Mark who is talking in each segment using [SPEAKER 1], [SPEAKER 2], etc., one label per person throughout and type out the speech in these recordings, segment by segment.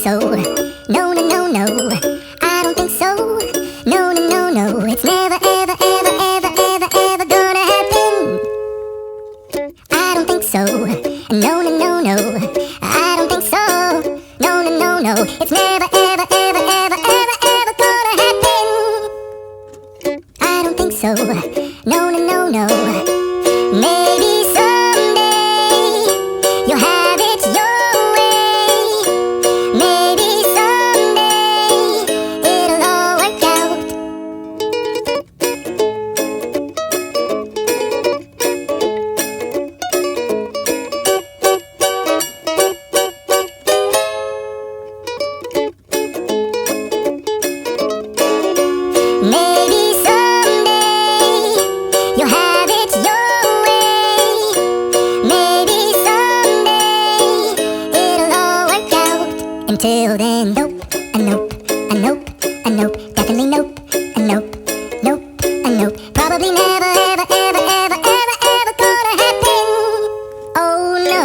[SPEAKER 1] so. No, no, no, no. I don't think so. No, no, no, no. It's never, ever, ever, ever, ever, ever gonna happen. I don't think so. No, no, no, no. I don't think so. No, no, no, no. It's never, ever, ever, ever, ever, ever gonna happen. I don't think so. No, no, no, no. Maybe someday you'll have it your way. Maybe someday it'll all work out. Maybe someday you'll have it your way. Maybe someday it'll all work out. Until then, nope, a nope, a nope, a nope, definitely nope, a nope, nope, a nope. Probably never, ever, ever, ever, ever, ever gonna happen. Oh no,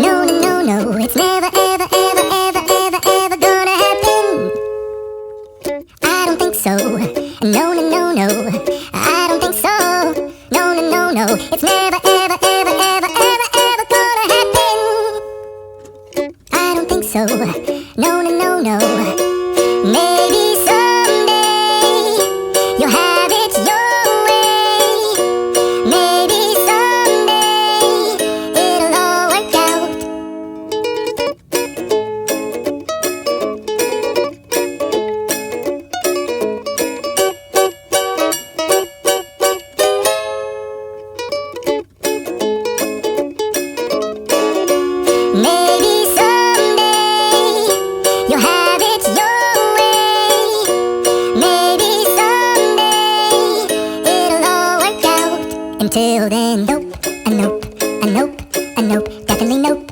[SPEAKER 1] no, no, no, no. It's never, ever, ever, ever, ever, ever gonna happen. I don't think so. No, no, no, no. I don't think so. No, no, no, no. It's never, ever, ever, ever, ever, ever gonna happen. I don't think so. No, no, no, no. Maybe someday you'll have it your way. Maybe someday it'll all work out. Maybe someday you'll have it your way. Maybe someday it'll all work out. Until then, nope, a nope, a nope, a nope, definitely nope.